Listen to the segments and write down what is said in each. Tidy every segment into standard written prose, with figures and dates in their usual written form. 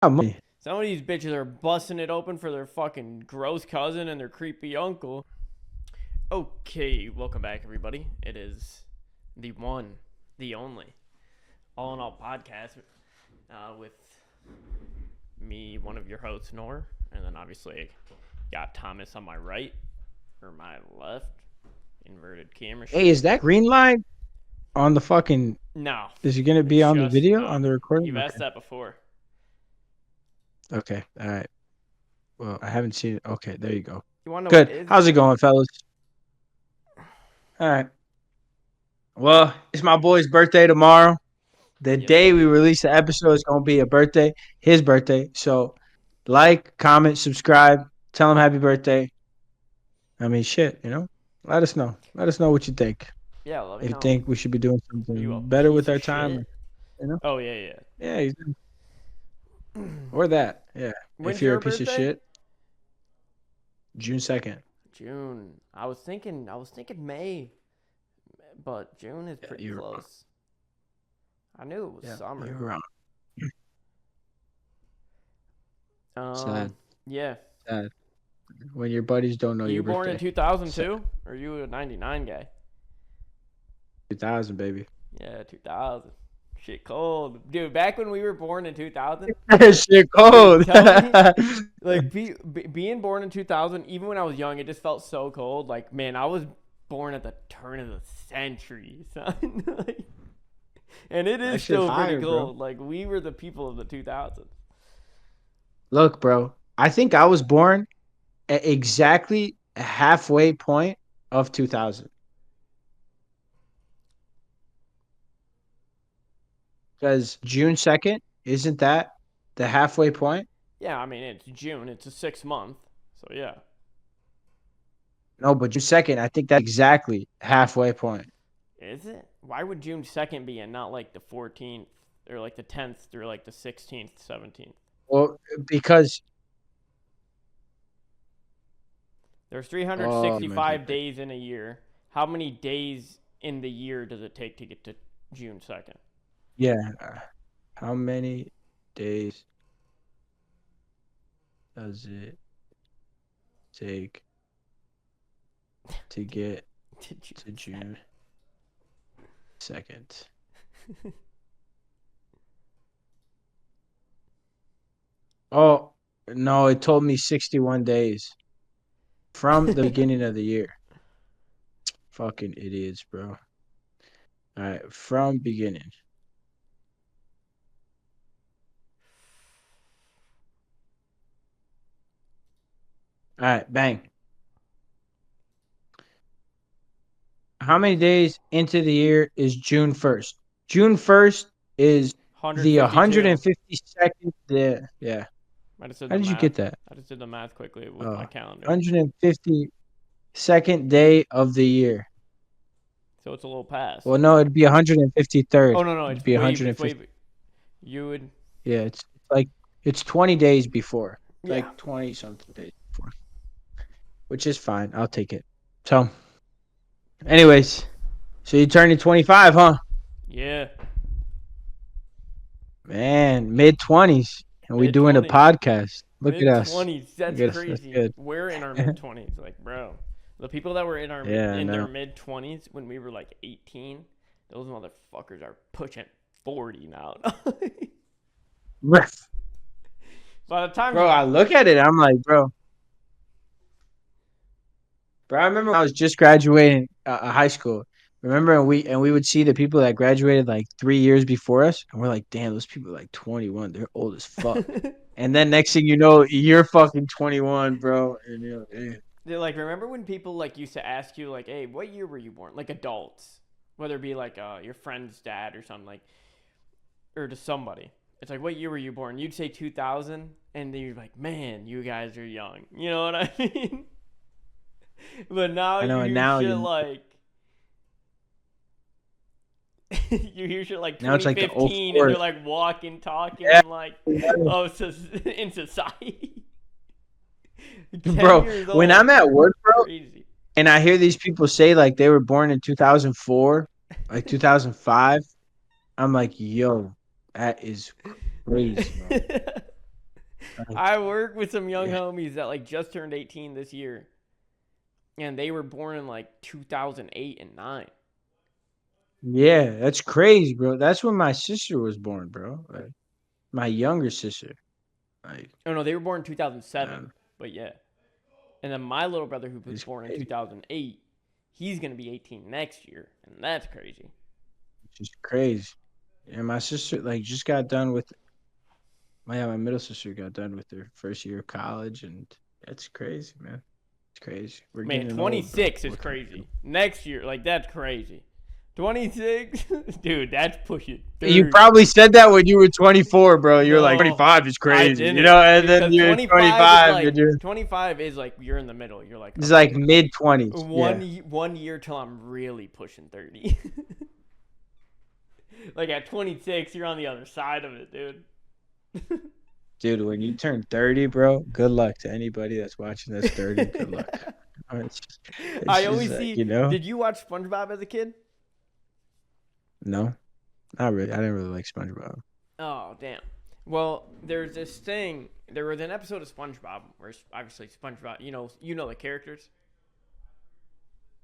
money. Some of these bitches are busting it open for their fucking gross cousin and their creepy uncle. Okay, welcome back, everybody. It is the one, the only, All in All podcast with me, one of your hosts, Nor, and then obviously got Thomas on my right or my left. Inverted camera. Hey, is that green line on the fucking? No, Is it gonna be it's on the just video no. on the recording? You've asked Okay. that before. Okay. All right. Well, I haven't seen it. Okay, there you go. You want to know what Good. is How's it green? going, fellas? All right. Well, it's my boy's birthday tomorrow. The Yes, day we indeed. release the episode is gonna be a birthday, his birthday. So, like, comment, subscribe, tell him happy birthday. I mean, shit. Let us know. Let us know what you think. Yeah, let me If you know. think we should be doing Are you a something better piece with of our time, shit? you know? Oh yeah, Yeah, yeah. or that. Yeah. If When's you're a your piece of birthday? shit, June 2nd. June. I was thinking May, but June is Yeah, pretty you're wrong. close. I knew it was Yeah, you're summer. wrong. Um, Sad. yeah. Sad. When your buddies don't know You your born in birthday. Sad. 2002? Or are you a 99 guy? 2000, baby. Yeah, 2000. Shit cold. Dude, back when we were born in 2000, Shit dude, cold. tell me, like, being born in 2000, even when I was young, it just felt so cold. Like, man, I was born at the turn of the century, son. Like, and it That is shit still pretty fire, bro. cold. Like, we were the people of the 2000s. Look, bro. I think I was born at exactly halfway point of 2000. Because June 2nd, isn't that the halfway point? Yeah, I mean, it's June. It's a 6 month. So, yeah. No, but June 2nd, I think that's exactly halfway point. Is it? Why would June 2nd be and not like the 14th or like the 10th or like the 16th, 17th? Well, because There's oh man, 365 days in a year. How many days in the year does it take to get to June 2nd? yeah. How many days does it take to get To June to June 2nd? Oh, no, it told me 61 days from the 2nd. beginning of the year. Fucking idiots, bro. All right, from beginning. All right, bang. How many days into the year is June 1st? June 1st is the 152. 152nd day. Yeah. I just did How the did you math. get that? I just did the math quickly with my calendar. 152nd day of the year. So it's a little past. Well, no, it'd be 153rd. Oh, no, no. It'd It's be way, it's 150. way. You would. Yeah, it's like it's 20 days before. It's Yeah. like 20 something days before, which is fine. I'll take it. So, anyways, so you turning 25, huh? Yeah. Man, mid 20s, and we Mid doing a 20s. podcast. Look at Mid us. 20s. Look That's at us. That's crazy. good. We're in our mid 20s. Like, bro. The people that were Yeah, I in their know. mid 20s when we were like 18, those motherfuckers are pushing 40 now. By the time Bro, you I look at it, I'm like, bro. I remember when I was just graduating high school. Remember, and we would see the people that graduated like 3 years before us, and we're like, damn, those people are like 21. They're old as fuck. And then next thing you know, you're fucking 21, bro. And you're like, eh. They're like, remember when people like used to ask you like, "Hey, what year were you born?" Like adults, whether it be like your friend's dad or something like, or to somebody. It's like, "What year were you born?" You'd say 2000, and then you're like, "Man, you guys are young." You know what I mean? But now I know. you And hear now shit you like you hear shit like now it's like the 2015, and 04. they're like walking, talking, Yeah, and like, yeah. oh, in society, 10 Bro. years When old, I'm at work, bro, crazy. and I hear these people say like they were born in 2004, like 2005, I'm like, yo, that is crazy, bro. I work with some young homies that like just turned 18 this year, and they were born in like 2008 and 9. Yeah, that's crazy, bro. That's when my sister was born, bro. Like my younger sister. Like, Oh no, they were born in 2007. man, But yeah, and then my little brother who was it's born in crazy. 2008, he's gonna be 18 next year, and that's crazy. It's just crazy. And my sister like just got done with my middle sister got done with her first year of college, and that's crazy, man. It's crazy. We're Man, getting old, bro. 26 is What can we do? crazy. Next year, like that's crazy. 26, dude, that's pushing You 30. probably said that when you were 24, bro. You were like No, 25 is I crazy, you didn't, know, and then because you're 25 and you're 25 is like you're in the middle. You're like, it's like okay, mid 20s. Yeah. 1 year till I'm really pushing 30. Like at 26, you're on the other side of it, dude. Dude, when you turn 30, bro, good luck to anybody that's watching that's 30. Good luck. It's I just always like, see. Did you watch SpongeBob as a kid? no, not really. I didn't really like SpongeBob. Oh, damn. Well, there's this thing. There was an episode of SpongeBob where obviously SpongeBob, you know the characters.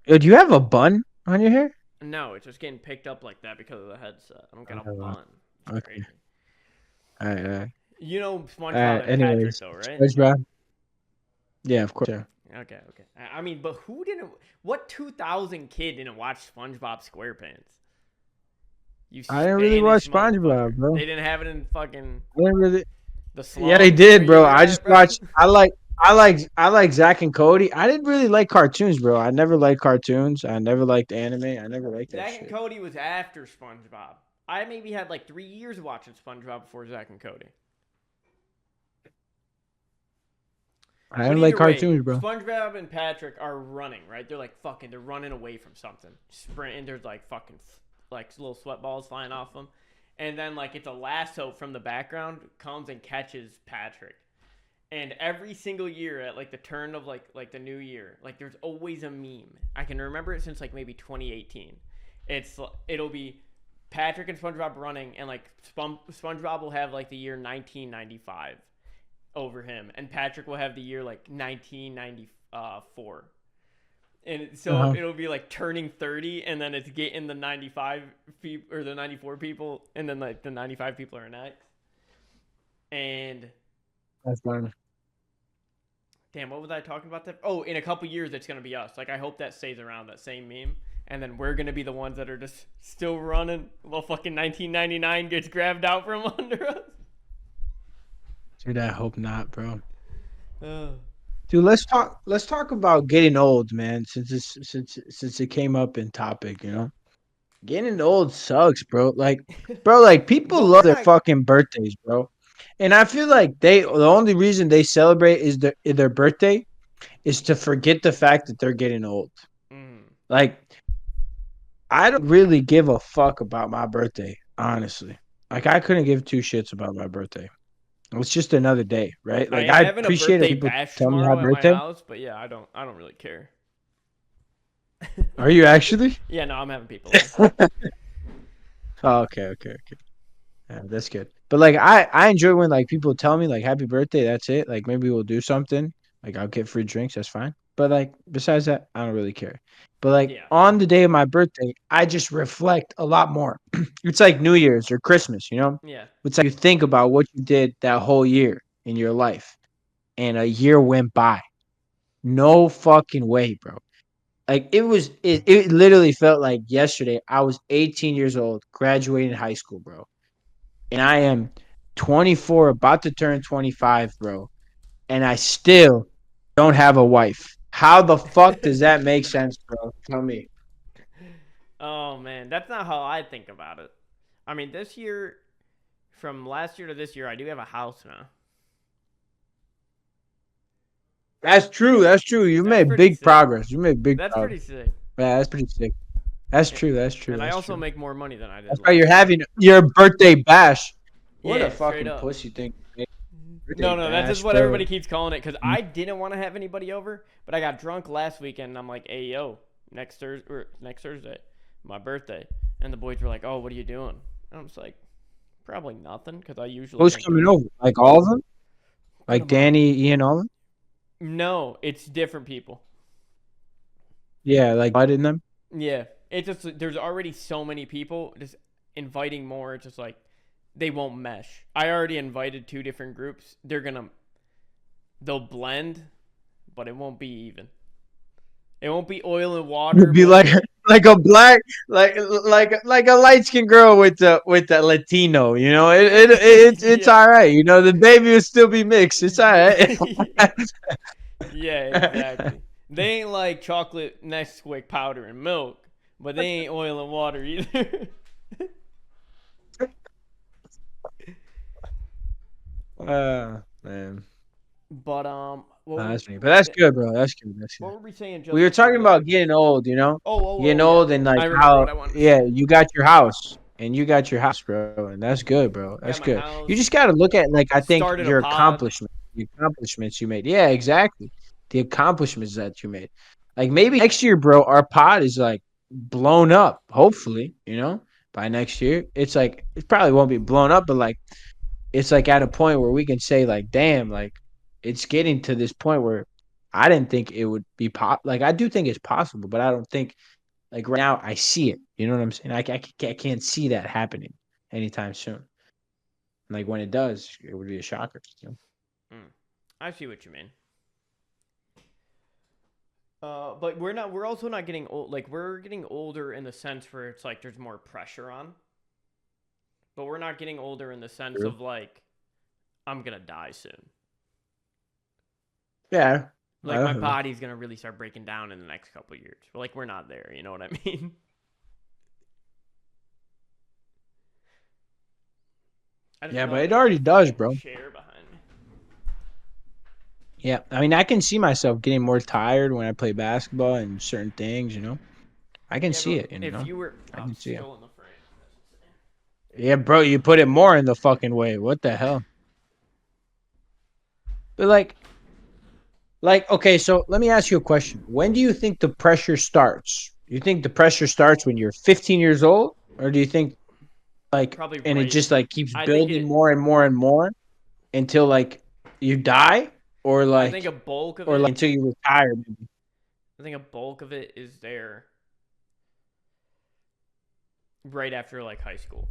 Yo, do you have a bun on your hair? No, it's just getting picked up like that because of the headset. I don't got a Oh, bun. It's okay. crazy. All right, all right. You know All SpongeBob right. and Patrick Anyways, though, right? SpongeBob. Yeah, of course. Yeah. Okay, okay. I mean, but who didn't? What 2000 kid didn't watch SpongeBob SquarePants? You I didn't really Spanish watch SpongeBob, motherfucker. bro. They didn't have it in fucking I didn't really. the Yeah, they slums where did, you bro. were I at, just bro. watched. I like Zach and Cody. I didn't really like cartoons, bro. I never liked cartoons. I never liked anime. I never liked that Zack and shit. Cody was after SpongeBob. I maybe had like 3 years watching SpongeBob before Zack and Cody. I But didn't like either way, cartoons, bro. SpongeBob and Patrick are running, right? They're like fucking, they're running away from something. Sprinting, there's like fucking, like little sweat balls flying off them. And then like it's a lasso from the background comes and catches Patrick. And every single year at like the turn of like the new year, like there's always a meme. I can remember it since like maybe 2018. It'll be Patrick and SpongeBob running, and like SpongeBob will have like the year 1995 over him, and Patrick will have the year like 1994. And so Uh-huh. it'll be like turning 30, and then it's getting the 95 people or the 94 people, and then like the 95 people are next. And That's fine. damn, what was I talking about? That oh, in a couple years it's gonna be us. Like I hope that stays around, that same meme, and then we're gonna be the ones that are just still running while fucking 1999 gets grabbed out from under us. Dude, I hope not, bro. Uh, Dude, let's talk about getting old, man. Since it came up in topic, getting old sucks, bro. Like people but love we're their not. fucking birthdays, bro. And I feel like the only reason they celebrate is their birthday is to forget the fact that they're getting old. Mm, Like I don't really give a fuck about my birthday, honestly. Like I couldn't give two shits about my birthday. It's just another day, right? I Like am I having a appreciate it when birthday people bash tell me happy tomorrow at my birthday. house, but yeah, I don't really care. Are you actually? Yeah, no, I'm having people over. Oh, okay. Yeah, that's good. But like I enjoy when like people tell me like happy birthday, that's it. Like maybe we'll do something. Like I'll get free drinks, that's fine. But like besides that, I don't really care. But like Yeah, on the day of my birthday, I just reflect a lot more. It's like New Year's or Christmas, you know? yeah. It's like you think about what you did that whole year in your life and a year went by. No fucking way, bro. Like it literally felt like yesterday I was 18 years old, graduating high school, bro. And I am 24, about to turn 25, bro. And I still don't have a wife. How the fuck does that make sense, bro? Tell me. Oh man, that's not how I think about it. I mean, this year, from last year to this year, I do have a house now. That's true. That's true. You That's made pretty big sick. progress. You made big That's progress. pretty sick. Yeah, that's pretty sick. That's true. That's true. And I That's also true. make more money than I did That's why you're last year. having your birthday bash. What a Yeah, straight fucking up. pussy thing. Birthday No, that's just bash, what bro. everybody keeps calling it because I didn't want to have anybody over, but I got drunk last weekend and I'm like, hey, yo, next Thursday, my birthday. And the boys were like, oh, what are you doing? And I'm just like, probably nothing because I usually Who's drink coming every. over? Like all of them? What Like about? Danny, Ian, Olin? No, it's different people. Yeah, like Bud in them. Yeah, it's just there's already so many people. Just inviting more, it's just like they won't mesh. I already invited two different groups. They'll blend, but it won't be even. It won't be oil and water, It'd be but like a black like a light skinned girl with the Latino, you know. It's yeah, all right, you know. The baby will still be mixed. It's all right. yeah, exactly. They ain't like chocolate Nesquik powder and milk, but they ain't oil and water either. Man, But no, that's funny. But that's good, bro. That's good. That's good. what were we saying just We were before talking that? about getting old, you know, getting Yeah. old and like I remember how, what I wanted to yeah, say. you got your house and you got your house, bro, and that's good, bro. Got That's my good. You house, just got to look at like I think started a your pod. accomplishments you made. Yeah, exactly. The accomplishments that you made. Like maybe next year, bro, our pod is like blown up. Hopefully, you know, by next year, it's like it probably won't be blown up, but like it's like at a point where we can say like, damn, like it's getting to this point where I didn't think it would be like I do think it's possible, but I don't think like right now I see it. You know what I'm saying? I can't see that happening anytime soon. Like when it does, it would be a shocker. You know? Mm, I see what you mean. But we're not. We're also not getting old. Like we're getting older in the sense where it's like there's more pressure on. But we're not getting older in the sense True. of like I'm gonna die soon. Yeah. I Like my don't know. body's gonna really start breaking down in the next couple of years. But like we're not there. You know what I mean? I just Yeah, but realized it I got already a does, fucking bro. chair behind me. Yeah. I mean, I can see myself getting more tired when I play basketball and certain things, you know. I can Yeah, see but it, you if know. you were, I I'm can see it. still in the frame. Yeah, bro, you put it more in the fucking way. What the hell? But like, okay, so let me ask you a question. When do you think the pressure starts? You think the pressure starts when you're 15 years old, or do you think like, Probably and it right. just like keeps I think building it. more and more and more until like you die, I think a bulk of or like it. until you retire? Maybe. I think a bulk of it is there right after like high school.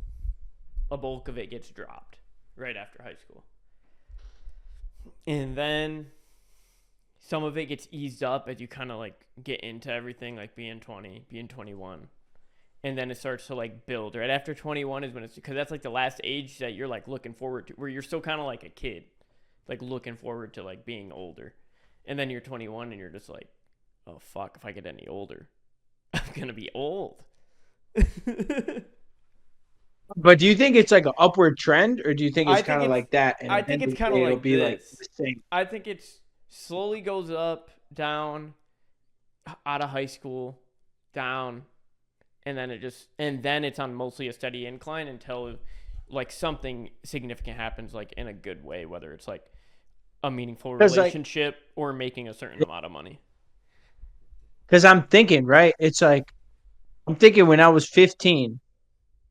A bulk of it gets dropped right after high school, and then some of it gets eased up as you kind of like get into everything, like being 20, being 21. And then it starts to like build. Right after 21 is when it's because that's like the last age that you're like looking forward to, where you're still kind of like a kid, like looking forward to like being older. And then you're 21 and you're just like, oh fuck, if I get any older, I'm gonna be old. But do you think it's like an upward trend, or do you think it's I kind think of it's like that, and I think it's kind of eventually it'll like be like this. the same? I think it's slowly goes up, down, out of high school, down, and then it's on mostly a steady incline until like something significant happens like in a good way, whether it's like a meaningful Because like, relationship or making a certain amount of money. because I'm thinking, right? It's like I'm thinking when I was 15,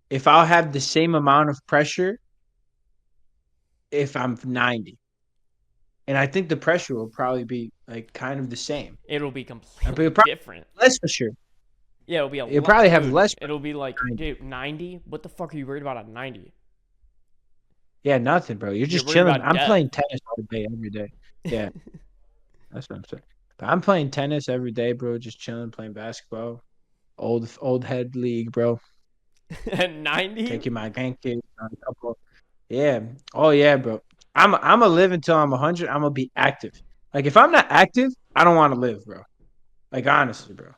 if I'll have the same amount of pressure if I'm 90. And I think the pressure will probably be like kind of the same. It'll be But it'll completely probably different. have less for sure. Yeah, it'll be a It'll lot, probably have dude. less It'll be like, pressure. dude, 90. What the fuck are you worried about at 90? Yeah, nothing, bro. You're You're just worried chilling. about I'm death. playing tennis all day, every day. Yeah, that's what I'm saying. But I'm playing tennis every day, bro. Just chilling, playing basketball. Old head league, bro. At 90? Taking my grandkids on a couple. Yeah. Oh yeah, bro. I'm gonna live until I'm 100. I'm gonna be active. Like if I'm not active, I don't want to live, bro. Like honestly, bro.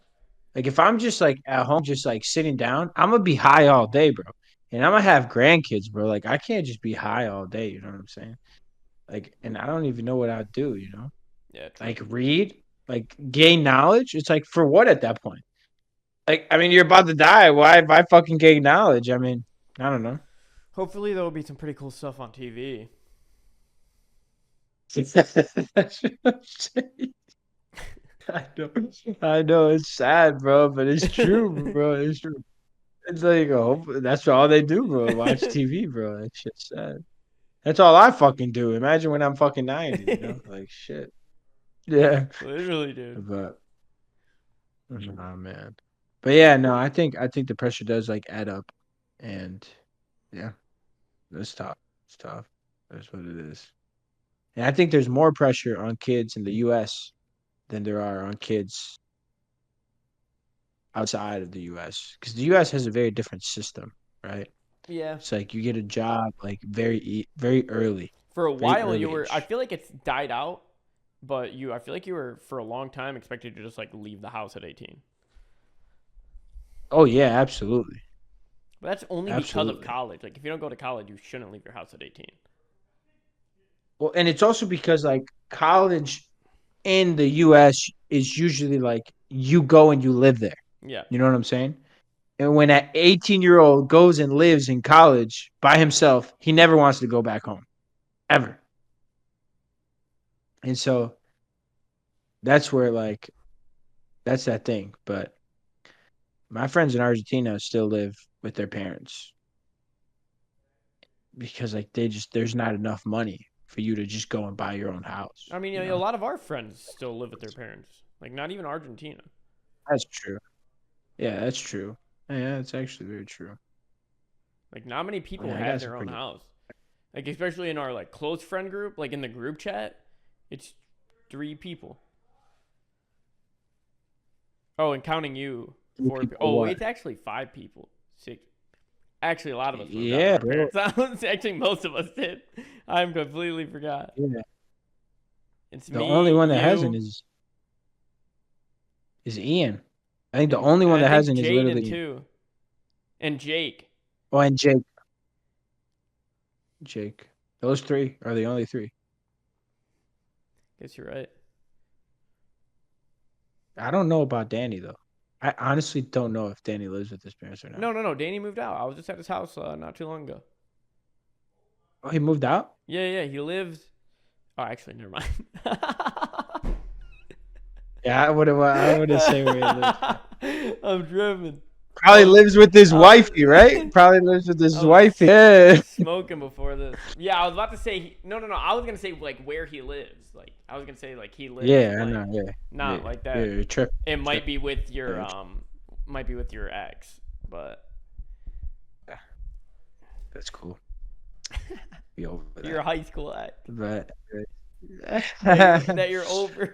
Like if I'm just like at home, just like sitting down, I'm gonna be high all day, bro. And I'm gonna have grandkids, bro. Like I can't just be high all day. You know what I'm saying? Like, and I don't even know what I'd do. You know, Yeah, true. like read, like gain knowledge. It's like for what at that point? Like, I mean, you're about to die. Why fucking gain knowledge? I mean, I don't know. Hopefully, there will be some pretty cool stuff on TV. I know, I know. It's sad, bro, but it's true, bro. It's true. It's like, oh, that's all they do, bro. Watch TV, bro. That shit's sad. That's all I fucking do. Imagine when I'm fucking 90. Like shit. Yeah. Literally, dude. But oh man. But yeah, no, I think the pressure does like add up, and yeah, it's tough. It's tough. That's what it is. And I think there's more pressure on kids in the U.S. than there are on kids outside of the U.S. because the U.S. has a very different system, right? Yeah. It's like you get a job like very early, For a very while, you early were. I age. feel like it's died out, but you. I feel like you were for a long time expected to just like leave the house at 18. Oh yeah, absolutely, But that's only because of absolutely. college. Like if you don't go to college, you shouldn't leave your house at 18. Well, and it's also because like college in the US is usually like you go and you live there. Yeah. You know what I'm saying? And when that 18-year-old goes and lives in college by himself, he never wants to go back home ever. And so that's where like that's that thing. But my friends in Argentina still live with their parents because like there's not enough money for you to just go and buy your own house, I mean, you a know? lot of our friends still live with their parents. Like not even Argentina. That's true. Yeah, that's true. Yeah, it's actually very true. Like not many people Yeah, I have got some their own pretty. house. Like especially in our like close friend group, like in the group chat, it's 3 people. Oh, and counting you, Few 4. people Oh, what? it's actually 5 people. 6. Actually, a lot of us moved out with Yeah, our bro. parents. Actually, most of us did. I'm completely forgot. Yeah. It's The only me, one that hasn't you, is Ian. I think the and only one I that think hasn't is Jaden literally Ian. too, and Jake. Oh, and Jake. Jake. Those three are the only three. Guess you're right. I don't know about Danny though. I honestly don't know if Danny lives with his parents or not. No, no, no. Danny moved out. I was just at his house not too long ago. Oh, he moved out? Yeah, yeah. He lives. Oh, actually, never mind. Yeah, I wouldn't say where he lives. I'm tripping. I Probably was, lives with his I was, wifey, right? Probably lives with I his was wifey. Yeah. smoking before this. Yeah, I was about to say no, no, no. I was gonna say like where he lives. Like I was gonna say like he lives Yeah, I like know. Yeah. not Yeah. like Yeah. that. You're tripping. It Trip. Yeah, might be with your ex, but yeah, that's cool. Be over your that. high school ex But that you're over.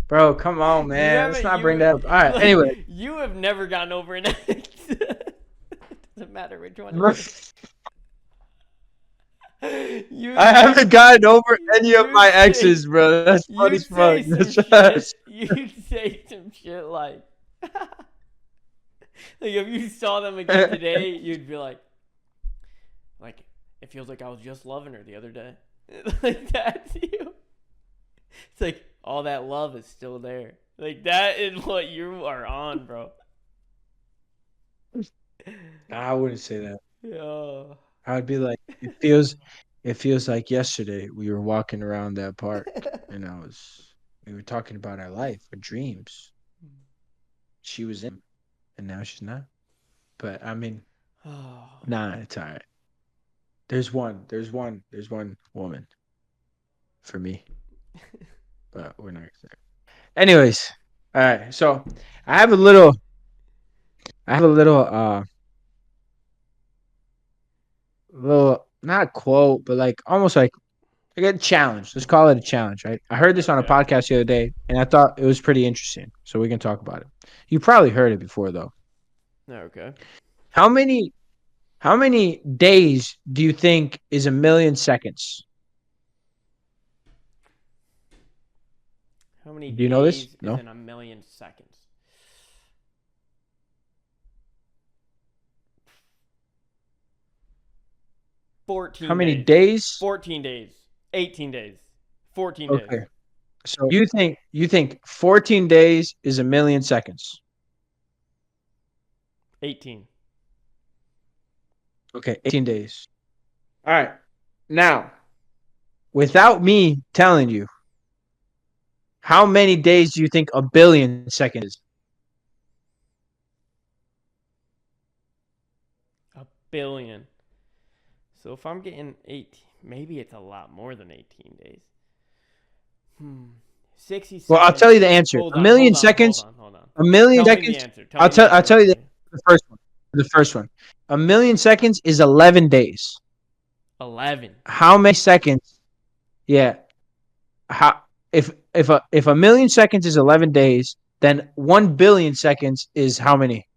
bro, come on, You man. Let's haven't not bring you that up. All right. like Anyway, you have never gotten over an ex. Doesn't matter which one it is. You I say haven't gotten over any of you my say exes, bro. That's funny as you'd fuck. say some That's- shit. You'd say some shit like like if you saw them again today, you'd be like it feels like I was just loving her the other day. Like that's you. It's like all that love is still there. Like that is what you are on, bro. Nah, I wouldn't say that. Yeah. I would be like, it feels like yesterday we were walking around that park, and we were talking about our life, our dreams. She was in, and now she's not. But I mean, Oh. nah, it's all right. There's one woman for me, but we're not gonna say. Anyways, all right. So I have a little, little not quote, but like almost like a challenge. Let's call it a challenge, right? I heard this on a Okay. podcast the other day, and I thought it was pretty interesting. So we can talk about it. You probably heard it before, though. Okay. How many how many days do you think is a million seconds? How many Do you know this? days is No. in a million seconds? 14 How many days. days? 14 days. 18 days. 14 days. Okay. So you think 14 days is a million seconds? 18. Okay, 18 days. All right. Now, without me telling you, how many days do you think a billion seconds is? A billion. So if I'm getting 18, maybe it's a lot more than 18 days. 60 Well, I'll seconds. tell you the answer. Hold A on, million hold on, hold seconds. on, hold on. A million Tell me the seconds. answer. Tell me the I'll answer tell you already. the first one. The first one. A million seconds is 11 days. 11. How many seconds? Yeah. How if a million seconds is 11 days, then 1 billion seconds is how many?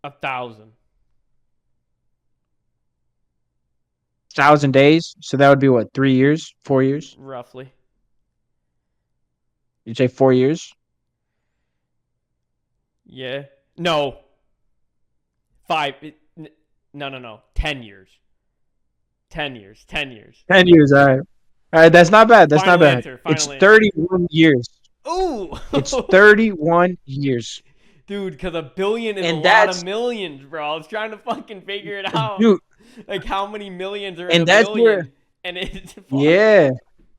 1,000. 1,000 days. So that would be what? 3 years? 4 years? Roughly. You'd say 4 years? Yeah. No. 5. No. 10 years. 10 years. 10 years. 10 years. All right. All right. That's not bad. That's not Final bad. answer. It's Final answer. 31 years. Ooh. It's 31 years. Dude, because a billion is a And lot of that's, millions, bro. I was trying to fucking figure it out. dude, Like, how many millions are in and a that's where, billion? And it's fucking yeah,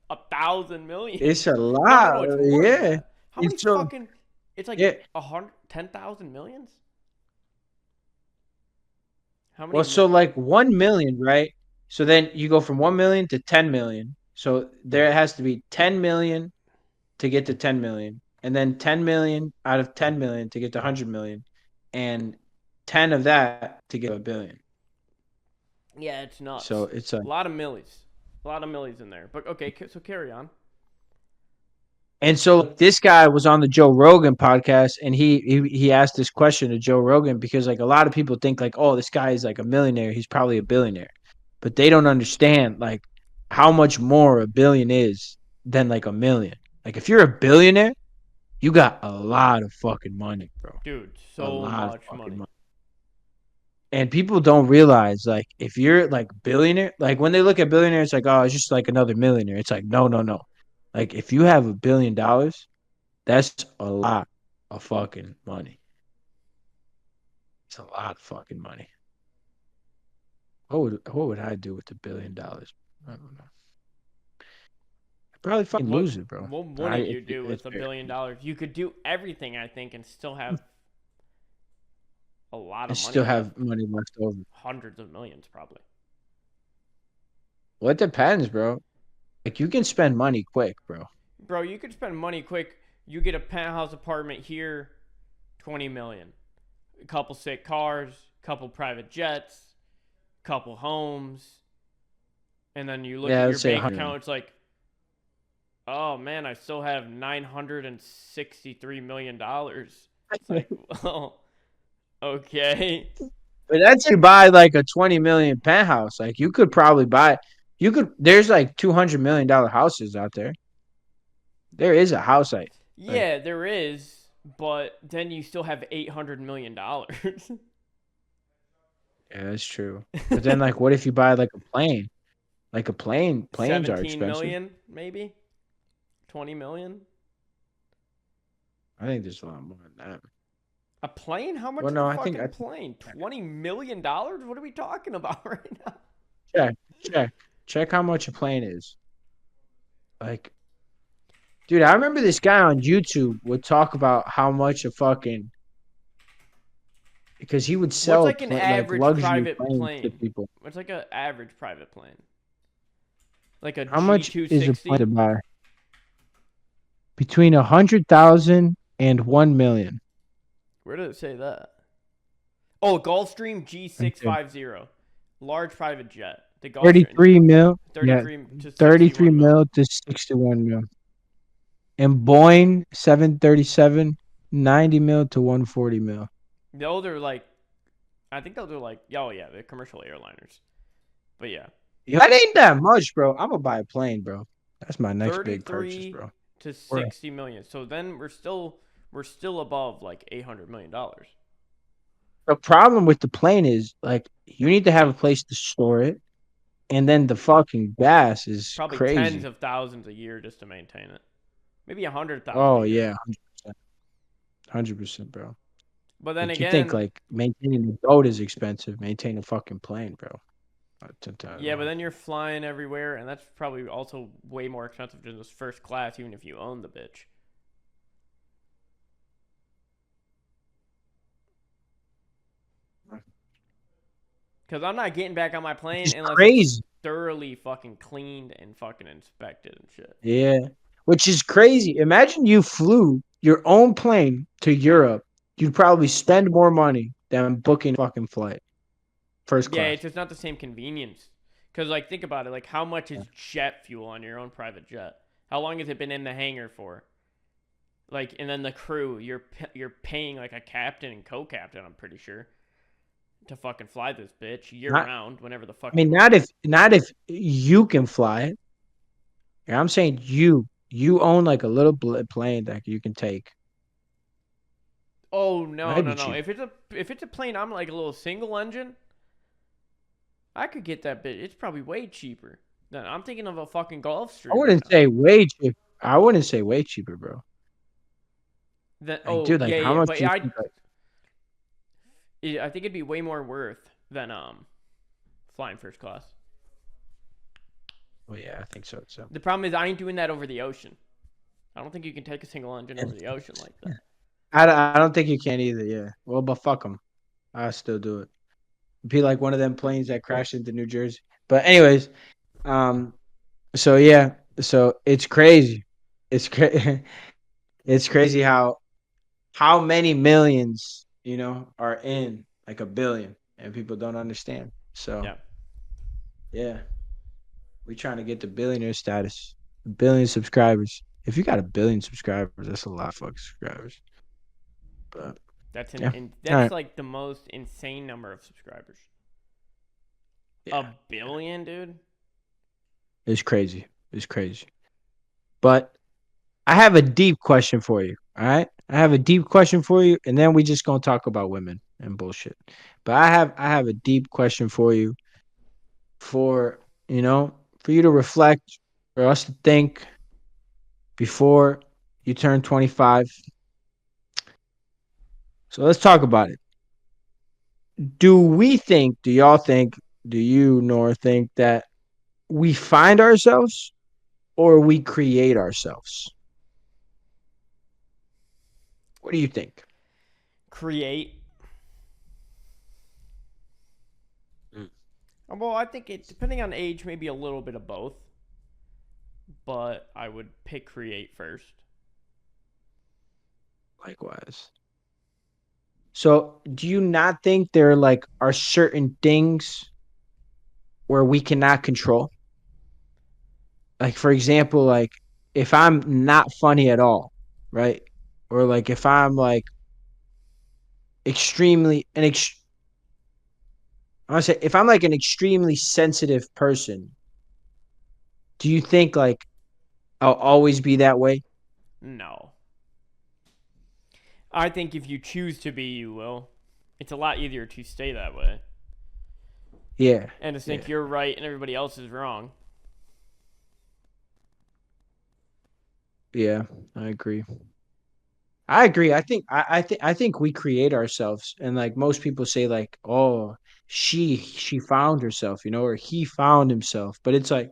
1,000 million. it's a No. lot. It's more than Yeah. that. How many It's so, fucking? It's like yeah. 10,000 millions. How many? Well, so like 1 million, right? So then you go from 1 million to 10 million. So there has to be 10 million to get to 10 million. And then 10 million out of 10 million to get to 100 million. And 10 of that to get to a billion. Yeah, it's So nuts. it's A lot of millies. A lot of millies in there. But okay, so carry on. and so this guy was on the Joe Rogan podcast, and he asked this question to Joe Rogan because like a lot of people think like, oh, this guy is like a millionaire, he's probably a billionaire, but they don't understand like how much more a billion is than like a million. Like if you're a billionaire, you got a lot of fucking money, bro, Dude, a so lot of much fucking money. money. And people don't realize like if you're like billionaire, like when they look at billionaires, it's like oh, it's just like another millionaire. It's like no. Like if you have $1 billion, that's a lot of fucking money. It's a lot of fucking money. What would I do with $1 billion? I don't know. I'd probably fucking What lose it, bro. what I wouldn't you do it's with $1 very billion? You could do everything, I think, and still have a lot I of money still left. have money left over. Hundreds of millions, probably. Well, it depends, bro. Like you can spend money quick, bro. Bro, you could spend money quick. You get a penthouse apartment here, 20 million. A couple sick cars, couple private jets, couple homes, and then you look Yeah, at your let's say bank 100. account, it's like, oh man, I still have $963 million. It's like, well, okay. But that's to buy like a 20 million penthouse. Like you could probably buy. You could. There's like $200 million houses out there. There is a house like Yeah, there is, but then you still have $800 million. yeah, that's true. But then like, what if you buy like a plane? Like a plane, planes are 17 expensive. million, maybe 20 million. I think there's a lot more than that. A plane? How much Well, is no, a I think fucking plane? $20 million? What are we talking about right now? check, check how much a plane is. Like, dude, I remember this guy on YouTube would talk about how much a fucking because he would What's sell like an like average luxury private planes to plane? people. What's like an average private plane? Like a How much is a plane to G260? buy? Between 100,000 and 1 million. Where did it say that? Oh, Gulfstream Right there. G650. Large private jet. The Gulfstream. 33 mil. Yeah, 33 to 33 61 mil. mil to 61 mil. And Boeing 737, 90 mil to 140 mil. Those are like, I think those are like, oh yeah, they're commercial airliners. But yeah, That ain't that much, bro. I'm gonna buy a plane, bro. That's my next big purchase, 33 bro. to Or 60 million. So then we're still above like $800 million. the problem with the plane is like you need to have a place to store it, and then the fucking gas is Probably tens crazy. of thousands a year just to maintain it. Maybe 100,000 a Oh year. yeah, 100%, bro. But then Like you think again, like maintaining a boat is expensive, maintain a fucking plane, bro. yeah, but then you're flying everywhere, and that's probably also way more expensive than this first class, even if you own the bitch. Because I'm not getting back on my which plane is unless it's crazy. thoroughly fucking cleaned and fucking inspected and shit. Yeah, which is crazy. Imagine you flew your own plane to Europe. You'd probably spend more money than booking a fucking flight, first Yeah, class. it's just not the same convenience. Because, like, think about it. Like, how much is jet fuel on your own private jet? How long has it been in the hangar for? Like, and then the crew, you're paying like a captain and co-captain, I'm pretty sure, to fucking fly this bitch year Not, round whenever the I fuck mean, you want. not if you can fly it. Yeah, I'm saying you own like a little plane that you can take. Oh no, Might no, be no. cheap. If it's a plane, I'm like a little single engine. I could get that bit. It's probably way cheaper. Than I'm thinking of a fucking I Gulfstream right wouldn't now. say way cheap. I wouldn't say way cheaper, bro. Then Like, oh dude, like yeah, how yeah. much But do you I think? Like, I think it'd be way more worth than flying first class. well, yeah, I think so. So, The problem is I ain't doing that over the ocean. I don't think you can take a single engine over the ocean like that. I don't think you can either. Yeah. Well, but fuck them. I still do it. Be like one of them planes that crashed into New Jersey. But anyways, um, so yeah, so it's crazy. It's crazy how many millions are in like a billion, and people don't understand. So Yeah. yeah, we trying to get to billionaire status, a billion subscribers. If you got a billion subscribers, that's a lot of fucking subscribers. But yeah, all That's right, like the most insane number of subscribers. A yeah, yeah, billion, dude. it's crazy. It's crazy. But I have a deep question for you. All right. I have a deep question for you, and then we just gonna talk about women and bullshit. But I have a deep question for you for for you to reflect, for us to think before you turn 25. So let's talk about it. Do y'all think, do you nor think that we find ourselves or we create ourselves? What do you think? Create. Mm. Well, I think it depending on age, maybe a little bit of both. But I would pick create first. Likewise. So, do you not think there like are certain things where we cannot control? Like for example, like if I'm not funny at all, right? Or like if I'm like extremely an ex- I want to say if I'm like an extremely sensitive person, do you think like I'll always be that way? No. I think if you choose to be, you will. It's a lot easier to stay that way. Yeah. And to Yeah. think you're right and everybody else is wrong. Yeah, I agree. I agree. I think we create ourselves, and like most people say, like, oh, she found herself, or he found himself. But it's like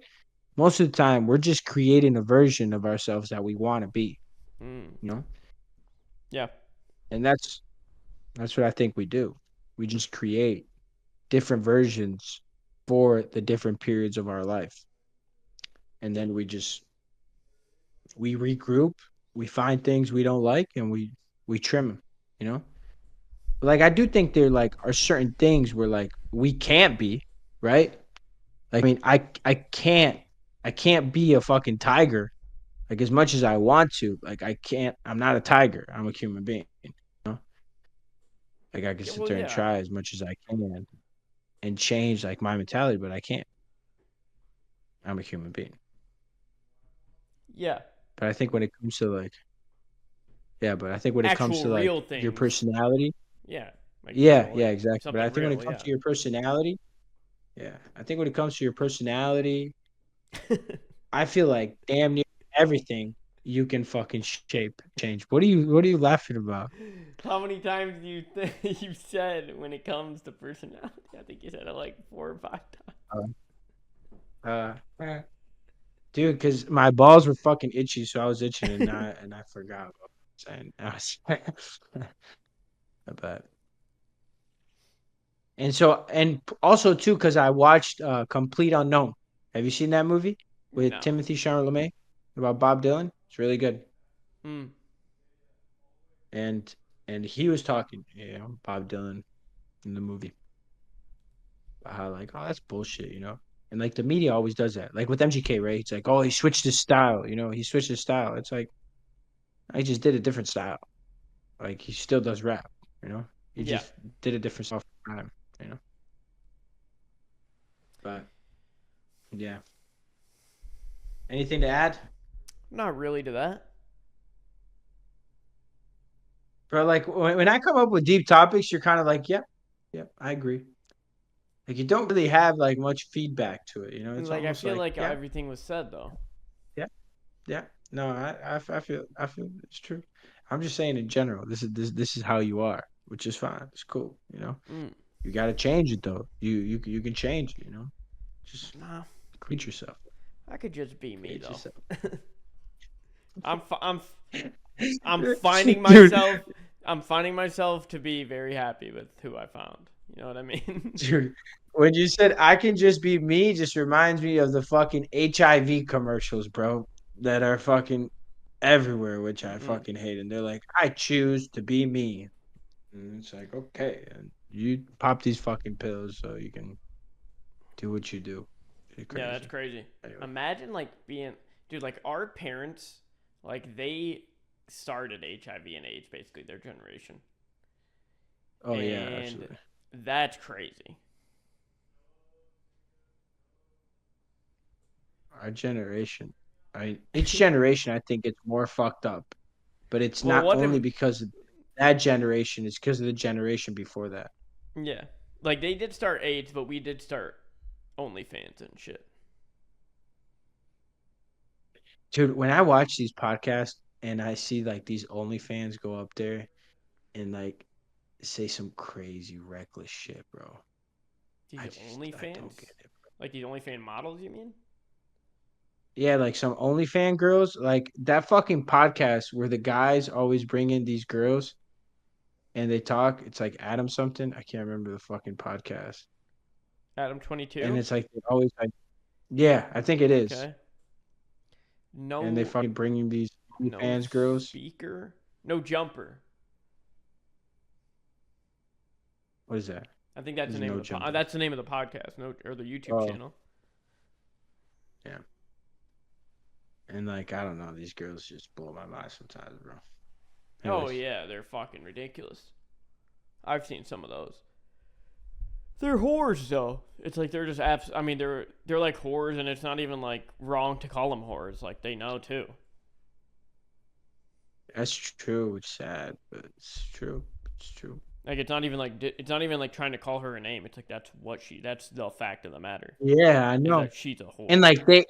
most of the time we're just creating a version of ourselves that we want to be, Mm. you know, Yeah. and that's what I think we do. We just create different versions for the different periods of our life, and then we regroup, we find things we don't like, and we trim them, you know. Like I do think there like are certain things where like we can't be, right? Like I mean, I can't be a fucking tiger. Like as much as I want to, like I can't. I'm not a tiger. I'm a human being. Like I can Yeah, sit well, there and yeah. try as much as I can and change like my mentality, but I can't. I'm a human being. Yeah. But I think when it comes to like yeah, but I think when it comes Actual to like real your things. personality, Yeah. Like yeah, real, yeah, like exactly. But I something think when it real, comes yeah. to your personality, yeah, I think when it comes to your personality, I feel like damn near everything you can fucking shape change. What are you laughing about? How many times do you you said when it comes to personality? I think you said it like 4 or 5 times. Uh, uh dude, because my balls were fucking itchy, so I was itching and I forgot what I was saying. I bet. And so, and also too, because I watched Complete Unknown. Have you seen that movie with No. Timothy Chalamet about Bob Dylan? It's really good. Mm. And he was talking, Bob Dylan in the movie about how like, oh, that's bullshit, you know. And like the media always does that. Like with MGK, right? It's like, oh, he switched his style, you know. He switched his style. It's like I just did a different style. Like he still does rap, you know. He Yeah. just did a different style for time, you know. But yeah. Anything to add? Not really to that. But like when I come up with deep topics, you're kind of like, yep, yep, I agree. Like you don't really have like much feedback to it, you know. It's Like I almost feel like, like yeah, everything was said though. yeah, yeah. No, I feel it's true. I'm just saying in general, this is how you are, which is fine. It's cool, you know. Mm. You got to change it though. You can change it, you know. Just Nah, create yourself. I could just be me Create though. yourself. I'm fi- I'm I'm finding Dude, myself I'm finding myself to be very happy with who I found. You know what I mean? dude, when you said I can just be me, just reminds me of the fucking HIV commercials, bro, that are fucking everywhere, which I Mm. fucking hate. And they're like, I choose to be me. And it's like, okay, and you pop these fucking pills so you can do what you do. You're Yeah, that's crazy. crazy. Anyway. Imagine like being dude like our parents like they started HIV and AIDS basically their generation. Oh yeah, And absolutely. that's crazy. Our generation. I mean, each generation I think it's more fucked up. But it's Well, not what if only because of that generation, it's because of the generation before that. yeah. Like they did start AIDS, but we did start OnlyFans and shit. Dude, when I watch these podcasts and I see like these OnlyFans go up there and like say some crazy reckless shit, bro. These I don't OnlyFans? get it. Like these OnlyFans models, you mean? Yeah, like some OnlyFan girls, like that fucking podcast where the guys always bring in these girls and they talk. It's like Adam something. I can't remember the fucking podcast. Adam And 22? it's like they always like, yeah, I think it is. Okay. And they No fucking bring in these no OnlyFans girls. speaker? No jumper. What is that? I think that's the There's name no of the jumper. that's the name of the podcast, no or the YouTube Oh, channel. yeah. And like, I don't know, these girls just blow my mind sometimes, bro. Oh Anyways, yeah, they're fucking ridiculous. I've seen some of those. They're whores though. It's like they're just apps. I mean, they're like whores, and it's not even like wrong to call them whores. Like they know too. that's true. It's sad, but it's true. It's true. Like it's not even like trying to call her a name. It's like that's the fact of the matter Yeah, I is know. that she's a And whore. like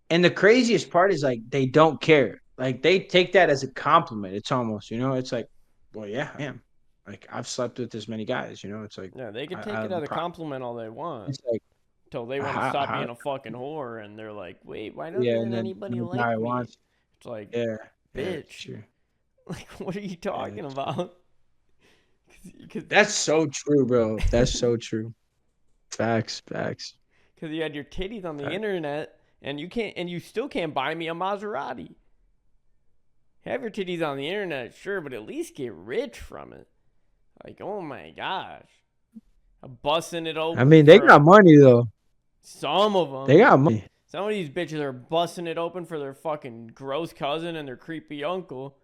and the craziest part is like they don't care. Like they take that as a compliment. It's almost, it's like, well, yeah, I am. Like I've slept with this many guys, It's like Yeah, they can take I it have a as a problem. compliment all they want It's like until they want to stop how being a fucking whore, and they're like, wait, why yeah, doesn't and anybody the guy like me? wants It's like, yeah, yeah, that's bitch, true. like what are you Yeah, talking that's true. about? Because That's so true, bro. That's so true. Facts, facts. because you had your titties on the Facts. internet, and you still can't buy me a Maserati. Have your titties on the internet, sure, but at least get rich from it. Like, oh my gosh, I'm busting it I open mean, they got for money though. some of They them. got money. Some of these bitches are busting it open for their fucking gross cousin and their creepy uncle.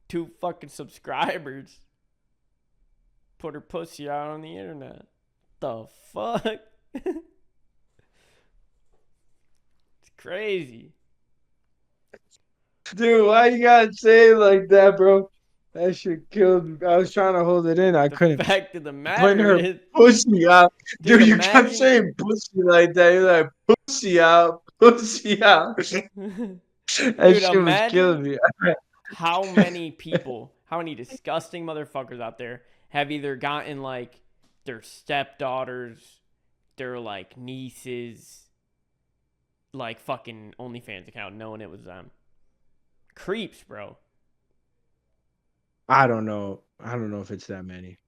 2 fucking subscribers. Put her pussy out on the internet. The fuck? It's crazy. Dude, why you gotta say it like that, bro? That shit killed me. I was trying to hold it in. I The couldn't. fact of the Putting matter her is, pussy out. dude, Dude, you kept imagine. saying pussy like that. You're like, pussy out, pussy out. That Dude, shit was killing imagine me. how many disgusting motherfuckers out there have either gotten like their stepdaughters, their like nieces, like fucking OnlyFans account knowing it was them. Creeps, bro. I don't know. I don't know if it's that many.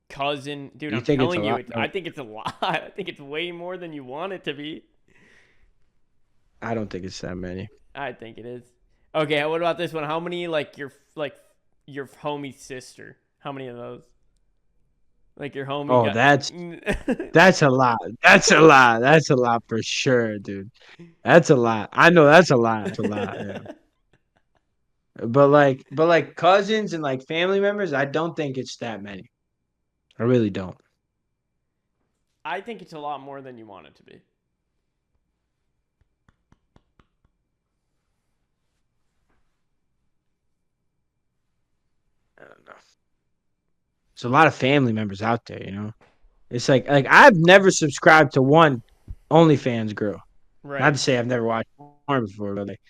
cousin. Dude, You I'm think it's a telling you, lot? I No, think it's a lot. I think it's way more than you want it to be. I don't think it's that many. I think it is. Okay, what about this one? How many your homie's sister? How many of those? Like your homie Oh, got. that's a lot. That's a lot. That's a lot for sure, dude. That's a lot. I know that's a lot. That's a lot. Yeah. But like cousins and like family members, I don't think it's that many. I really don't. I think it's a lot more than you want it to be. I don't know. There's a lot of family members out there, you know. It's like I've never subscribed to one OnlyFans girl. Not Right. to say I've never watched porn before, but like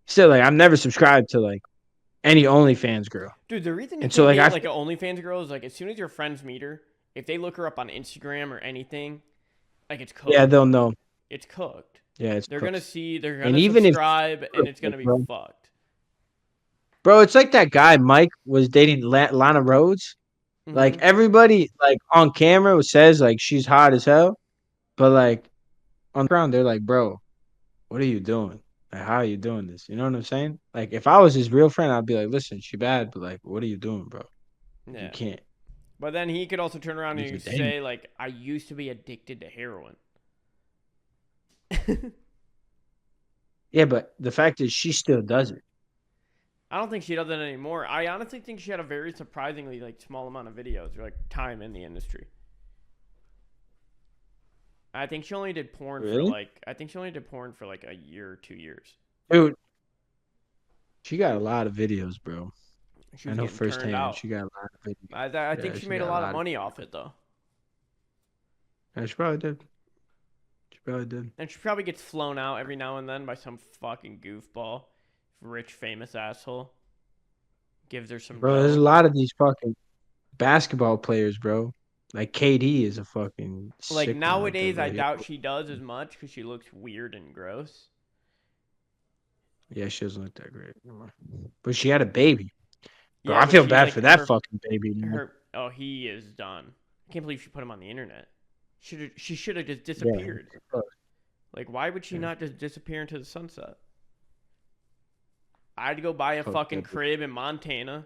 still like I've never subscribed to like any OnlyFans girl. Dude, the reason you And so can't like date I like an OnlyFans girl is like as soon as your friends meet her, if they look her up on Instagram or anything, like it's yeah, cooked. they'll know. It's cooked. Yeah, it's They're gonna cooked. see, they're And gonna even if subscribe, and it's gonna be bro, fucked. bro, it's like that guy Mike was dating Lana Rhodes. Like Mm-hmm. everybody like on camera says like she's hot as hell, but like on the ground they're like, bro, what are you doing? Like, how are you doing this? You know what I'm saying? Like, if I was his real friend, I'd be like, listen, she bad, but like, what are you doing, bro? You Yeah. can't. But then he could also turn around If and you're dating. say like, I used to be addicted to heroin. Yeah, but the fact is, she still does it. I don't think she does it anymore. I honestly think she had a very surprisingly like small amount of videos or like time in the industry. I think she only did porn for Really? like I think she only did porn for like a year or 2 years. Dude, she got a lot of videos, bro. She I was know getting turned firsthand. out. She got a lot of videos. I think Yeah, she she made a got a lot of lot of. money off it though, Yeah, she probably did. She probably did. and she probably gets flown out every now and then by some fucking goofball, rich famous asshole. Gives her some Bro, there's a dough. lot of these fucking basketball players, bro. Like KD is a fucking Like sick one out there, nowadays, bro. I doubt she does as much because she looks weird and gross. Yeah, she doesn't look that great anymore. But she had a baby. Bro, Yeah, I but feel she's bad like for that fucking baby, man. oh, he is done. I can't believe she put him on the internet. She should have just Yeah. disappeared. Like, why would she Yeah. not just disappear into the sunset? I'd go buy a Fuck fucking that bitch. crib in Montana.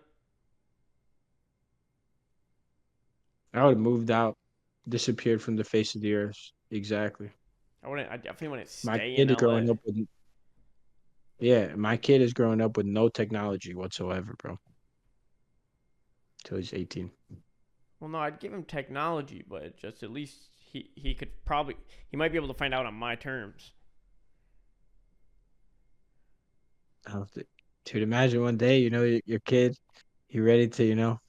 I would have moved out, disappeared from the face of the earth. Exactly. I definitely wouldn't My stay in kid is LA. growing up with yeah, my kid is growing up with no technology whatsoever, bro. Till he's 18. Well, no, I'd give him technology, but just at least he could probably he might be able to find out on my terms. I don't think, dude, imagine one day, your kid, he ready to,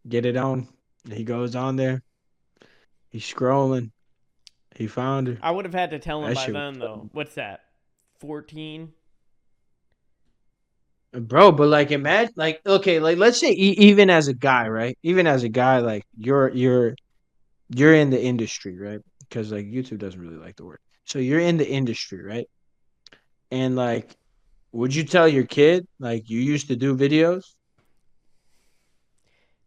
get it on. He goes on there, he's scrolling, he found her. I would have had to tell him That by shit then was though. What's that? 14? bro, but like imagine like okay, like let's say even as a guy, right? Even as a guy, like you're in the industry, right? Because like YouTube doesn't really like the word. So you're in the industry, right? And like, would you tell your kid like you used to do videos?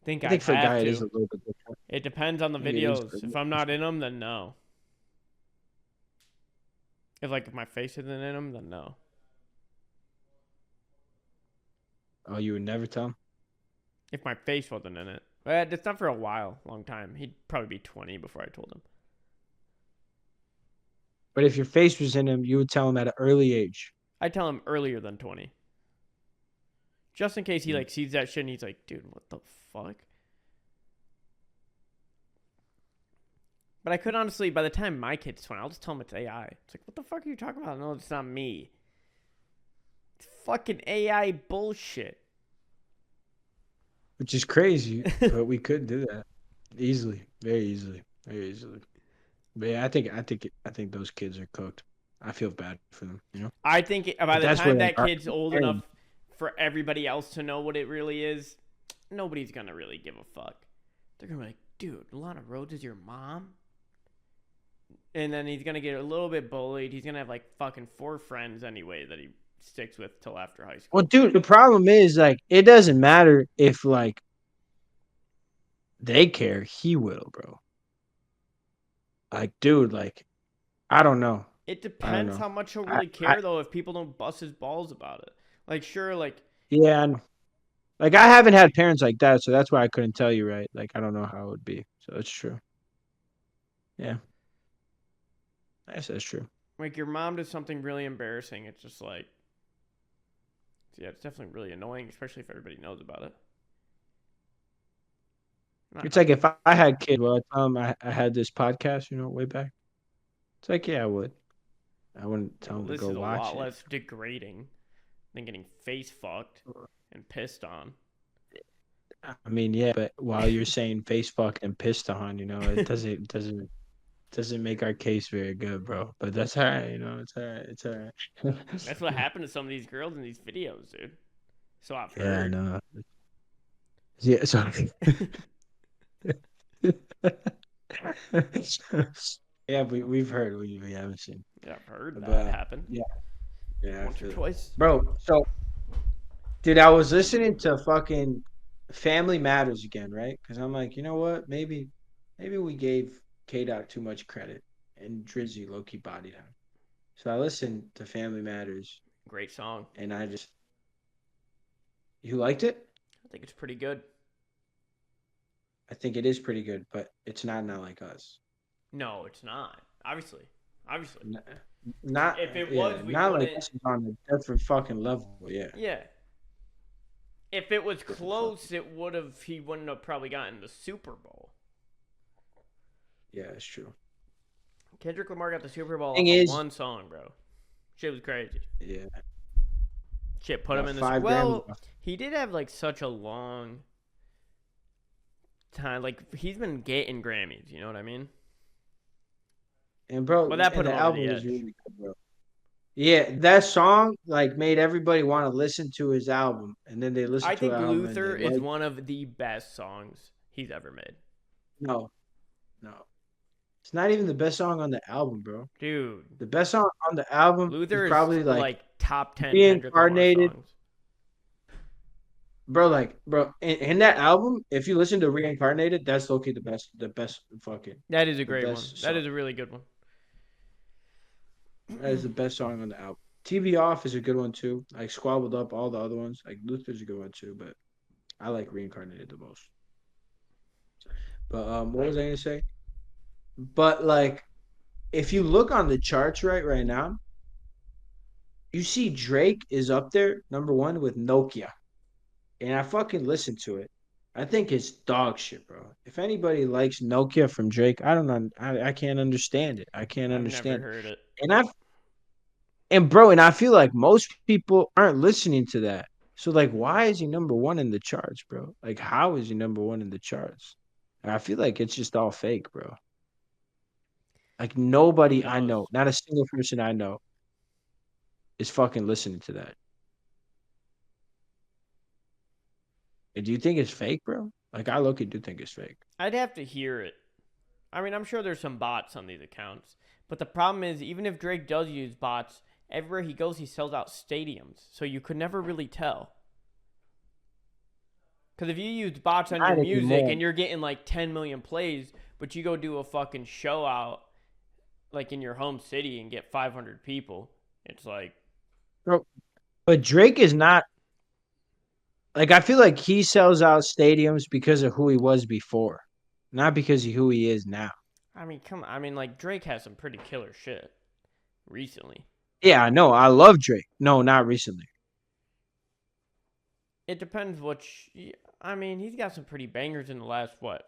Think I I'd think for a have guy it is to. a little bit different. It depends on the I think it is for videos. If I'm not in them, then no. If my face isn't in them, then no. Oh, you would never tell him? If my face wasn't in it, but it's not for a while, long time. He'd probably be 20 before I told him. But if your face was in him, you would tell him at an early age. I'd tell him earlier than 20, just in case he Mm. like sees that shit and he's like, dude, what the fuck? But I could honestly, by the time my kid's 20, I'll just tell him it's AI. It's like, what the fuck are you talking about? No, it's not me. It's fucking AI bullshit. Which is crazy, but we could do that easily, very easily, very easily. But yeah, I think those kids are cooked. I feel bad for them. I think by But the that's where time like that our kid's old enough parents, for everybody else to know what it really is, nobody's gonna really give a fuck. They're gonna be like, dude, Lana Rhodes is your mom? And then he's gonna get a little bit bullied. He's gonna have like fucking 4 friends anyway that he sticks with till after high well, school. dude, the problem is like it doesn't matter if like they care, he will, bro. Like, dude, like, I don't know. It I don't depends know. how much he'll I, really I care though if people don't bust his balls about it. Like sure, like yeah, like I haven't had parents like that, so that's why I couldn't tell you, right? Like I don't know how it would be. So it's true. Yeah. I guess that's true. like your mom does something really embarrassing, it's just like yeah, it's definitely really annoying, especially if everybody knows about it. It's like if I had kids, well, I tell them I had this podcast, way back. It's like, yeah, I would. I wouldn't Yeah, tell well, them to this go is a watch lot it. less degrading than getting face fucked and pissed on. I mean, yeah, but while you're saying face fuck and pissed on, it doesn't make our case very good, bro. But that's all right, it's all right. It's all That's what right. happened to some of these girls in these videos, dude. So I've Yeah, I heard. know. Yeah, sorry. Yeah, we've heard, we haven't seen. Yeah, I've heard that But happen yeah, yeah, I once or feel it. twice. Bro, so dude, I was listening to fucking Family Matters again, right? Because I'm like, you know what? Maybe we gave K Dot too much credit and Drizzy low key bodied him. So I listened to Family Matters Great song. and you liked it? I think it's pretty good. I think it is pretty good, but it's not like us. No, it's not. Obviously. Obviously. N- Not If it yeah, was, we not like wouldn't. us is on a different fucking level. Yeah, Yeah. If it was different fucking. close, it would have. He wouldn't have probably gotten the Super Bowl. Yeah, it's true. Kendrick Lamar got the Super Bowl Thing off of is, one song, bro. Shit was crazy. yeah, Shit put him about in this. 5 Grammys. Well, he did have like such a long time. Like he's been getting Grammys. You know what I mean? And bro, But that put and him the over album the is edge. really good, bro. Yeah, that song like made everybody want to listen to his album, and then they listen I to the think album and they Luther is like. one of the best songs he's ever made. No, no, it's not even the best song on the album, bro. Dude, The best song on the album is Luther is probably like like top 10 Kendrick Lamar Reincarnated, songs. bro. Like, bro, in that album, if you listen to Reincarnated, that's okay. The best fucking, That is a the great one. best That song. is a really good one. That is the best song on the album. TV Off is a good one too. Like Squabbled Up, all the other ones. Like Luther's a good one too, but I like Reincarnated the most. But what was I gonna say? But like, if you look on the charts right now, you see Drake is up there number one with Nokia, and I fucking listened to it. I think it's dog shit, bro. If anybody likes Nokia from Drake, I don't know. I can't understand it. I can't I've never understand. heard it. And I and bro, and I feel like most people aren't listening to that. So like, why is he number one in the charts, bro? Like, how is he number one in the charts? And I feel like it's just all fake, bro. Like Who nobody I know, knows? not a single person I know, is fucking listening to that. And do you think it's fake, bro? Like I look, do think it's fake. I'd have to hear it. I mean, I'm sure there's some bots on these accounts. But the problem is, even if Drake does use bots, everywhere he goes, he sells out stadiums. So you could never really tell. Because if you use bots on your Not music anymore, and you're getting like 10 million plays, but you go do a fucking show out like in your home city and get 500 people, it's like, bro. But Drake is not like I feel like he sells out stadiums because of who he was before, not because of who he is now. I mean, come on. I mean, like Drake has some pretty killer shit recently. Yeah, no, I love Drake. No, not recently. It depends which. I mean, he's got some pretty bangers in the last, what,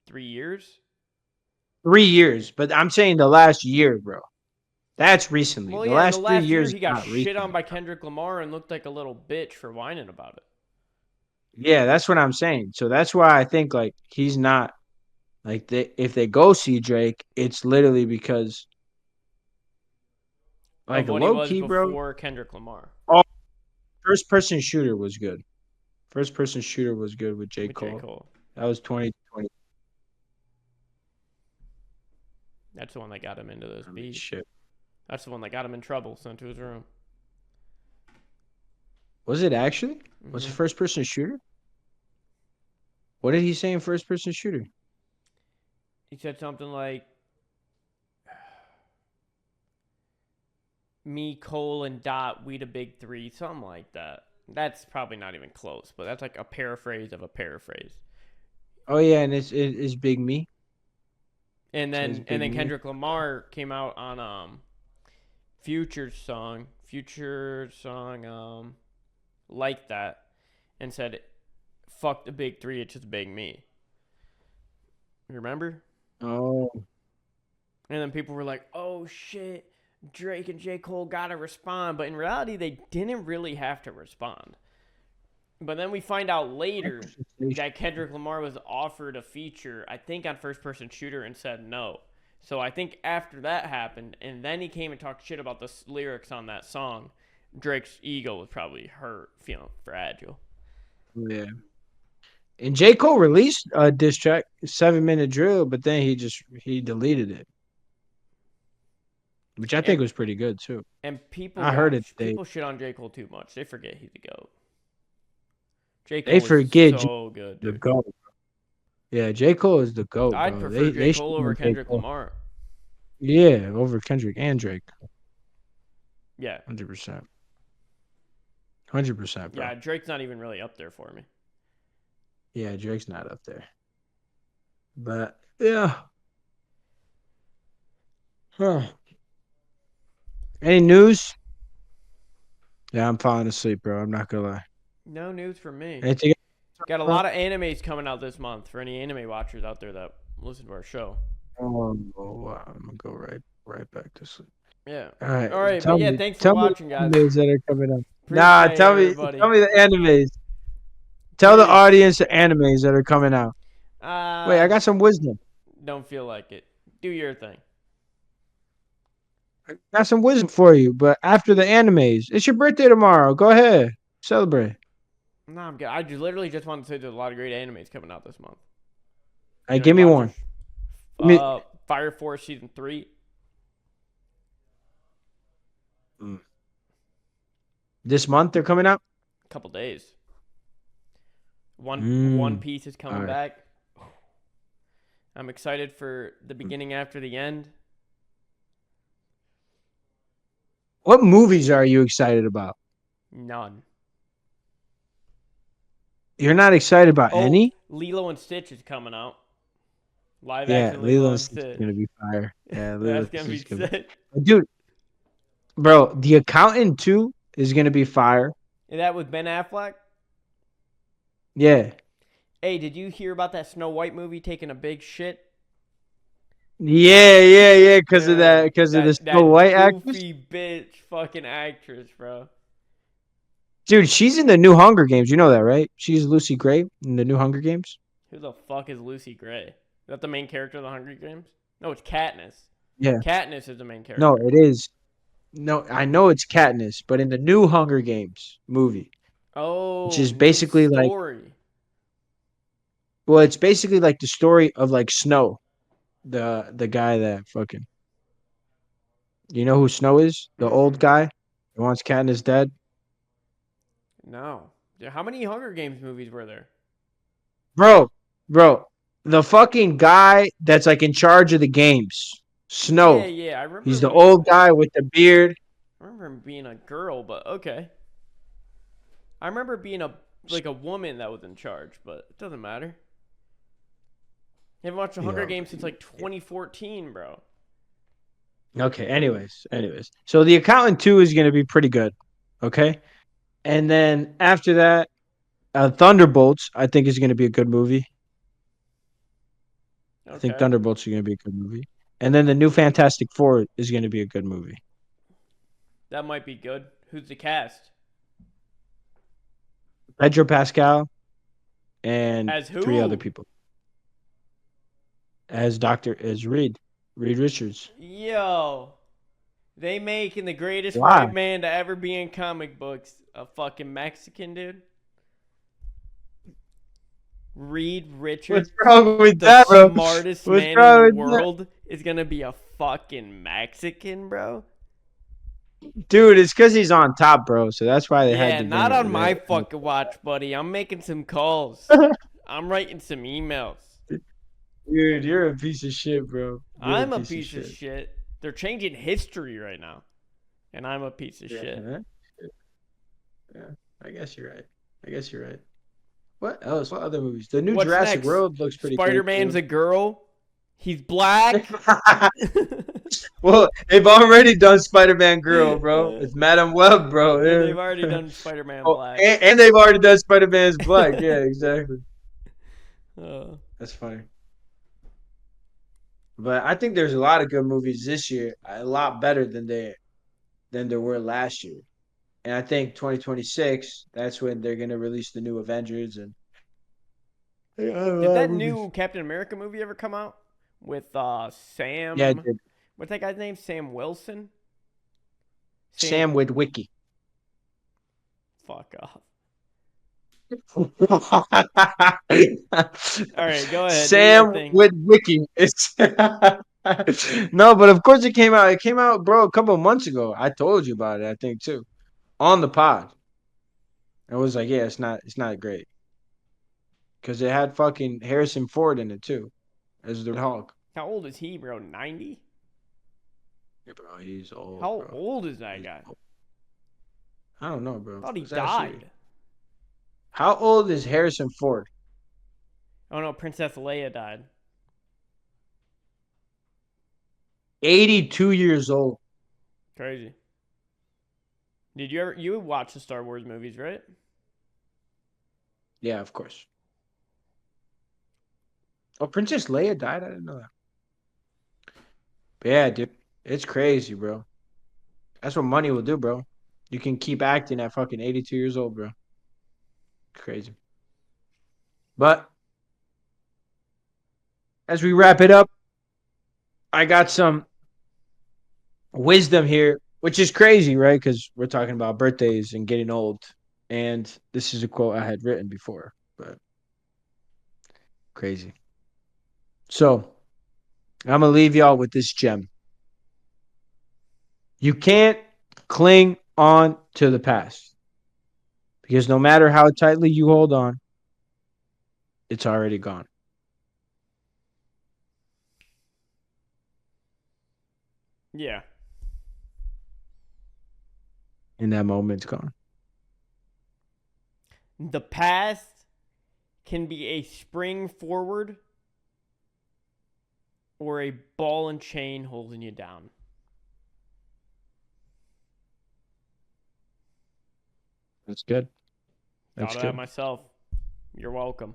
3 years? 3 years, but I'm saying the last year, bro. That's recently. Well, The yeah, in the last three last year, years, he got not shit on recently. by Kendrick Lamar and looked like a little bitch for whining about it. Yeah, that's what I'm saying. So that's why I think like he's not like if they go see Drake, it's literally because Of like what he low was key, bro. before Kendrick Lamar All first person shooter was good. First person shooter was good with J with J. Cole. Cole. That was 2020. That's the one that got him into this I mean, beef. shit. That's the one that got him in trouble, sent to his room. Was it actually? Was it Hmm. first person shooter? What did he say in first person shooter? He said something like, "Me, Cole, and Dot, we the big three," something like that. That's probably not even close, but that's like a paraphrase of a paraphrase. Oh yeah, and it's Big Me. And Says then and Big then Me. Kendrick Lamar came out on Future song like that, and said, "Fuck the big three, it's just Big Me." Remember? Oh, And then people were like, "Oh shit, Drake and J. Cole gotta respond," but in reality, they didn't really have to respond. But then we find out later that Kendrick Lamar was offered a feature, I think on First Person Shooter, and said no. So I think after that happened, and then he came and talked shit about the lyrics on that song, Drake's ego was probably hurt, feeling fragile. yeah. And J. Cole released a diss track, 7 Minute Drill, but then he deleted it, which I And think was pretty good too. and people I heard got it today. people shit on J. Cole too much. They forget he's the GOAT. J. They Cole is forget so good, the dude. GOAT. Yeah, J. Cole is the GOAT, I'd bro. prefer J. They shit Cole over on J. Kendrick Cole. Lamar. Yeah, over Kendrick and Drake. Yeah. 100%. 100%, bro. Yeah, Drake's not even really up there for me. Yeah, Drake's not up there. But yeah. Huh. Any news? Yeah, I'm falling asleep, bro. I'm not gonna lie. No news for me. Anything Got a else? lot of animes coming out this month for any anime watchers out there that listen to our show. Oh, wow. I'm gonna go right back to sleep. Yeah. All right, All right, but tell yeah, me, thanks for tell me watching, the guys. animes that are coming up. Nah, Appreciate everybody. tell me the animes. Tell the Peace. audience the animes that are coming out. Wait, I Uh, got some wisdom. don't feel like it. Do your thing. I got some wisdom for you, but after the animes, it's your birthday tomorrow. Go ahead, celebrate. No, I'm good. I just literally just wanted to say there's a lot of great animes coming out this month. Hey, You know, you give me watch one. Give me. Fire Force season 3. Mm. This month they're coming out. Couple days. One Piece is All coming right. back. I'm excited for the beginning after the end. What movies are you excited about? None. You're not excited about Oh, any? Lilo and Stitch is coming out. Live Yeah, action Lilo Lilo and and Stitch is Stitch. gonna be fire. Yeah, Lilo That's and gonna Stitch be is gonna sick. be. Dude, bro, The Accountant 2 is gonna be fire. Is that with Ben Affleck? Yeah. Hey, did you hear about that Snow White movie taking a big shit? Yeah, Yeah, because of the Snow that White actress. goofy bitch fucking actress, bro. Dude, she's in the new Hunger Games. You know that, right? She's Lucy Gray in the new Hunger Games. Who the fuck is Lucy Gray? Is that the main character of the Hunger Games? No, it's Katniss. Yeah. Katniss is the main No, character. it is. No, I know it's Katniss, but in the new Hunger Games movie, which Oh, is new basically like, story. well, it's basically like the story of like Snow, the guy that fucking, you know who Snow is? The old Mm-mm. guy who wants Katniss dead. No. Yeah, how many Hunger Games movies were there? Bro, bro, the fucking guy that's like in charge of the games, Yeah, Snow. yeah. I remember He's the him being. old guy with the beard. I remember him being a girl, but okay. I remember being a woman that was in charge, but it doesn't matter. I haven't watched the Hunger Yeah. Games since like 2014, bro. Okay. Anyways. So the Accountant 2 is gonna be pretty good. Okay. And then after that, Thunderbolts, I think is gonna be a good movie. I think Okay. Thunderbolts is gonna be a good movie. And then the new Fantastic Four is gonna be a good movie. That might be good. Who's the cast? Pedro Pascal and As three other who? people. As Reed Richards. Yo. They making the greatest Why? white man to ever be in comic books a fucking Mexican dude. Reed Richards, What's wrong with the that, bro? smartest What's man in the wrong with that? world, is gonna be a fucking Mexican, bro. Dude, it's because he's on top, bro. So that's why they had Yeah, to bring not it. on my fucking watch, buddy. I'm making some calls. I'm writing some emails. Dude, you're a piece of shit, bro. You're I'm a piece of shit. They're changing history right now, and I'm a piece of Yeah, shit. huh? Yeah, I guess you're right. I guess you're right. What else? What other movies? The new What's Jurassic next? World looks pretty good Spider-Man's too. a girl. He's black. Well, they've already done Spider-Man Girl, bro. It's Madam Web, bro. They've already Yeah. done Spider-Man Oh, black. and they've already done Spider-Man's Black. Yeah, exactly. Uh, That's funny. But I think there's a lot of good movies this year, a lot better than there were last year. And I think 2026, that's when they're gonna release the new Avengers and a did lot of that movies. new Captain America movie ever come out with Yeah, Sam? dude. What's that guy's name? Sam Wilson. Sam. Sam Witwicky. Fuck off. All All right, go ahead. Do your Sam thing. Witwicky. It's no, but of course it came out. It came out, bro, a couple of months ago. I told you about it, I think too, on the pod. I was like, yeah, it's not great because it had fucking Harrison Ford in it too, as the Hulk. How old is he, bro? 90? Yeah, bro, he's old, How bro. old is that He's guy? old. I don't know, bro. I thought he Let's ask Siri. died. How old is Harrison Ford? Oh no, Princess Leia died. 82 years old. Crazy. Did you watch the Star Wars movies, right? Yeah, of course. Oh, Princess Leia died? I didn't know that. But yeah, dude, it's crazy, bro. That's what money will do, bro. You can keep acting at fucking 82 years old, bro. Crazy. But as we wrap it up, I got some wisdom here, which is crazy, right? Because we're talking about birthdays and getting old. And this is a quote I had written before, but crazy. So I'm going to leave y'all with this gem. You can't cling on to the past because no matter how tightly you hold on, it's already gone. Yeah. And that moment's gone. The past can be a spring forward or a ball and chain holding you down. That's good. Thought of that myself. You're welcome.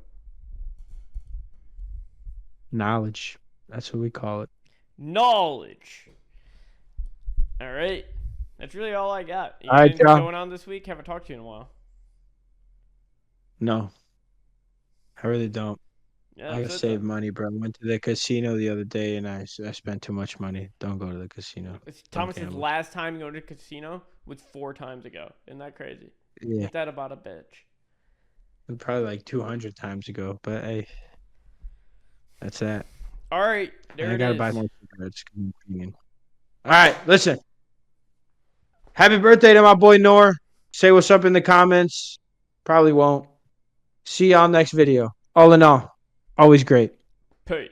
Knowledge. That's what we call it. Knowledge. All right. That's really all I got. You All got right, anything y'all. going on this week? Haven't talked to you in a while. No, I really don't. Yeah, I gotta that's it save then. money, bro. I went to the casino the other day and I spent too much money. Don't go to the casino. Don't Thomas's gamble. last time going to the casino was 4 times ago. Isn't that crazy? Yeah, Ain't that about a bitch? probably like 200 times ago. But hey, that's that. All right. And There I it gotta is. buy more cigarettes. All right, listen. Happy birthday to my boy Nor. Say what's up in the comments. Probably won't. See y'all next video. All in all, always great. Peace.